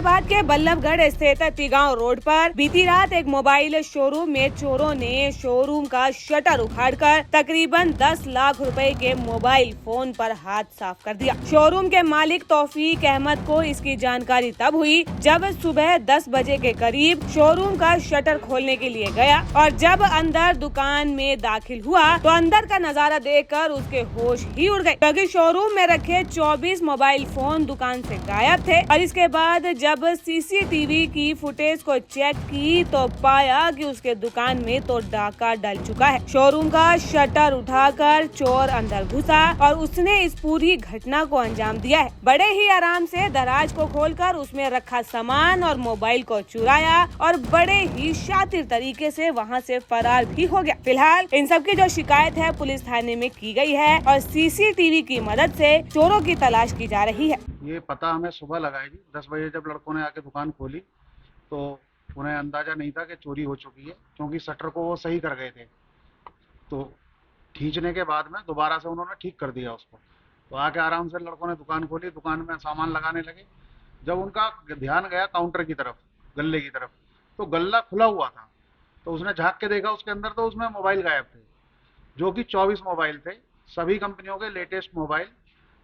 फरीदाबाद के बल्लभगढ़ स्थित तिगांव रोड पर बीती रात एक मोबाइल शोरूम में चोरों ने शोरूम का शटर उखाड़कर तकरीबन 10 लाख रुपए के मोबाइल फोन पर हाथ साफ कर दिया। शोरूम के मालिक तौफीक अहमद को इसकी जानकारी तब हुई जब सुबह 10 बजे के करीब शोरूम का शटर खोलने के लिए गया और जब अंदर दुकान में दाखिल हुआ तो अंदर का नजारा देखकर उसके होश ही उड़ गए, क्योंकि शोरूम में रखे 24 मोबाइल फोन दुकान से गायब थे। और इसके बाद जब सीसीटीवी की फुटेज को चेक की तो पाया कि उसके दुकान में तो डाका डल चुका है। शोरूम का शटर उठाकर चोर अंदर घुसा और उसने इस पूरी घटना को अंजाम दिया है। बड़े ही आराम से दराज को खोलकर उसमें रखा सामान और मोबाइल को चुराया और बड़े ही शातिर तरीके से वहां से फरार भी हो गया। फिलहाल इन सब की जो शिकायत है पुलिस थाने में की गई है और सीसीटीवी की मदद से चोरों की तलाश की जा रही है। ये पता हमें सुबह लगा जी 10 बजे जब लड़कों ने आके दुकान खोली तो उन्हें अंदाजा नहीं था कि चोरी हो चुकी है, क्योंकि शटर को वो सही कर गए थे। तो खींचने के बाद में दोबारा से उन्होंने ठीक कर दिया उसको। तो आके आराम से लड़कों ने दुकान खोली, दुकान में सामान लगाने लगे। जब उनका ध्यान गया काउंटर की तरफ, गल्ले की तरफ, तो गल्ला खुला हुआ था। तो उसने झाँक के देखा उसके अंदर, तो उसमें मोबाइल गायब थे, जो कि 24 मोबाइल थे, सभी कंपनियों के लेटेस्ट मोबाइल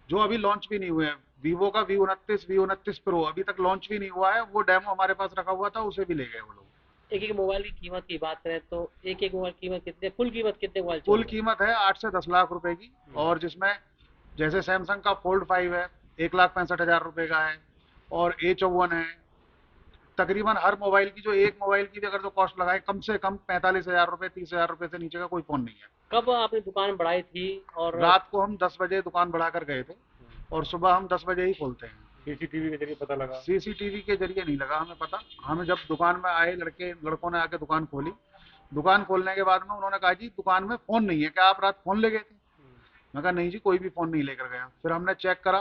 जो अभी लॉन्च भी नहीं हुए हैं। वीवो का V29 प्रो अभी तक लॉन्च भी नहीं हुआ है, वो डेमो हमारे पास रखा हुआ था, उसे भी ले गए वो लोग। एक मोबाइल की कीमत की बात करें तो एक मोबाइल कीमत कितने, कुल कीमत कितने मोबाइल? कुल कीमत है 8 से 10 लाख रुपए की, और जिसमें जैसे सैमसंग का फोल्ड 5 है 1,65,000 रुपए का है, और A54 है। तकरीबन हर मोबाइल की जो एक मोबाइल की भी अगर जो कॉस्ट लगाए कम से कम 45,000 रुपए, 30,000 रुपए से नीचे का कोई फोन नहीं है। कब आपने दुकान बढ़ाई थी? और रात को हम 10 बजे दुकान बढ़ा कर गए थे और सुबह हम 10 बजे ही खोलते हैं। सीसीटीवी के जरिए पता लगा? सीसीटीवी के जरिए नहीं लगा हमें पता। हमें जब दुकान में आए लड़कों ने आके दुकान खोली, दुकान खोलने के बाद में उन्होंने कहा जी दुकान में फोन नहीं है, क्या आप रात फोन ले गए थे? मैं कहा नहीं जी, कोई भी फोन नहीं लेकर गया। फिर हमने चेक करा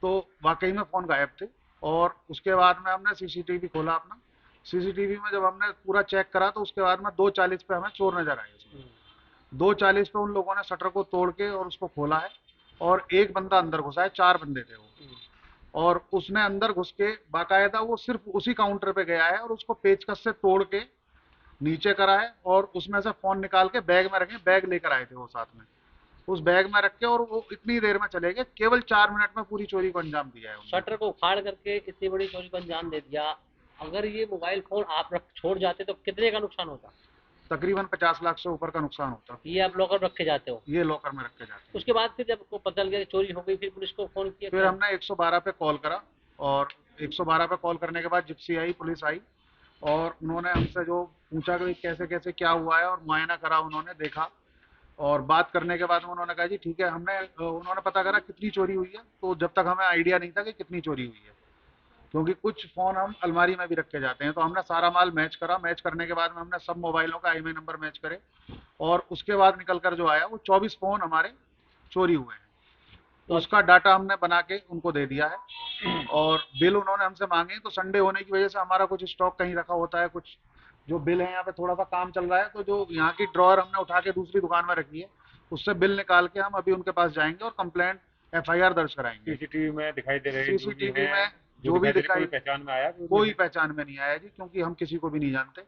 तो वाकई में फोन गायब थे। और उसके बाद में हमने सीसीटीवी खोला अपना। सीसीटीवी में जब हमने पूरा चेक करा तो उसके बाद में 2:40 पे हमें चोर नजर आए। 2:40 पे उन लोगों ने शटर को तोड़ के और उसको खोला है, और एक बंदा अंदर घुसा है, 4 बंदे थे वो। और उसने अंदर घुस के बाकायदा वो सिर्फ उसी काउंटर पे गया है और उसको पेचकस से तोड़ के नीचे करा है, और उसमें से फोन निकाल के बैग में रखे, बैग लेकर आए थे वो साथ में, उस बैग में रख के, और वो इतनी देर में चले गए। केवल 4 मिनट में पूरी चोरी को अंजाम दिया है। शटर को उखाड़ करके इतनी बड़ी चोरी को अंजाम दे दिया। अगर ये मोबाइल फोन आप छोड़ जाते तो कितने का नुकसान होता? तकरीबन 50 लाख से ऊपर का नुकसान होता। ये आप लॉकर रखे जाते हो? ये लॉकर में रखे जाते हैं। उसके बाद फिर जब को पता लग गया चोरी हो गई, फिर पुलिस को फोन किया? फिर हमने 112 पे कॉल करा, और 112 पे कॉल करने के बाद जिप्सी आई, पुलिस आई, और उन्होंने हमसे जो पूछा कि कैसे कैसे क्या हुआ है, और मुआयना करा, उन्होंने देखा, और बात करने के बाद उन्होंने कहा जी ठीक है। उन्होंने पता करा कितनी चोरी हुई है, तो जब तक हमें आइडिया नहीं था कि कितनी चोरी हुई है, क्योंकि कुछ फोन हम अलमारी में भी रखे जाते हैं। तो हमने सारा माल मैच करा। मैच करने के बाद में हमने सब मोबाइलों का IMEI नंबर मैच करे, और उसके बाद निकल कर जो आया वो 24 फोन हमारे चोरी हुए हैं। तो उसका डाटा हमने बना के उनको दे दिया है, और बिल उन्होंने हमसे मांगे। तो संडे होने की वजह से हमारा कुछ स्टॉक कहीं रखा होता है, कुछ जो बिल है यहाँ पे थोड़ा सा काम चल रहा है, तो जो यहाँ की ड्रॉअर हमने उठा के दूसरी दुकान में रखी है, उससे बिल निकाल के हम अभी उनके पास जाएंगे और कंप्लेंट FIR दर्ज कराएंगे। सीसीटीवी में दिखाई दे रहे हैं? सीसीटीवी में जो भी दिखाई, पहचान में आया? कोई पहचान में नहीं आया जी, क्योंकि हम किसी को भी नहीं जानते।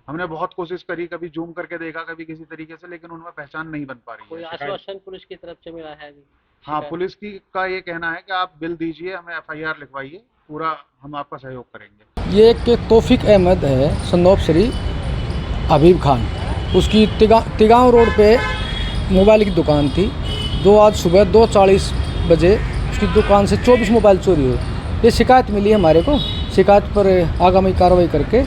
हमने बहुत कोशिश करी, कभी जूम करके देखा, कभी किसी तरीके से, लेकिन उनमें पहचान नहीं बन पा रही है। कोई आश्वासन पुलिस की तरफ से मिला है? हाँ, पुलिस का ये कहना है कि आप बिल दीजिए, हमें FIR लिखवाइए, पूरा हम आपका सहयोग करेंगे। ये एक तौफीक अहमद है, सन्नौब श्री हबीब खान, उसकी तिगांव रोड पे मोबाइल की दुकान थी। आज सुबह 2:40 बजे उसकी दुकान से 24 मोबाइल चोरी हुए। ये शिकायत मिली हमारे को। शिकायत पर आगामी कार्रवाई करके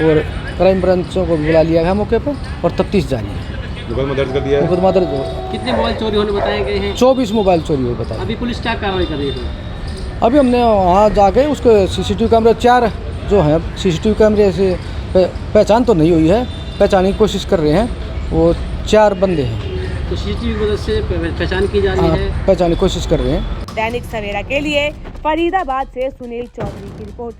और क्राइम ब्रांचों को बुला लिया गया मौके पर, और तफ्तीश जारी है। मुकदमा दर्ज कर दिया है? मुकदमा दर्ज हो। कितने मोबाइल चोरी होने बताए गए हैं? 24 मोबाइल चोरी हुए बताए। अभी पुलिस क्या कार्रवाई कर रही है? अभी हमने वहाँ जाके उसको CCTV कैमरे 4 जो हैं, CCTV कैमरे से पहचान तो नहीं हुई है, पहचानने की कोशिश कर रहे हैं। वो 4 बंदे हैं, तो CCTV की मदद से पहचान की जा रही है, पहचानने की कोशिश कर रहे हैं। दैनिक सवेरा के लिए फरीदाबाद से सुनील चौधरी की रिपोर्ट।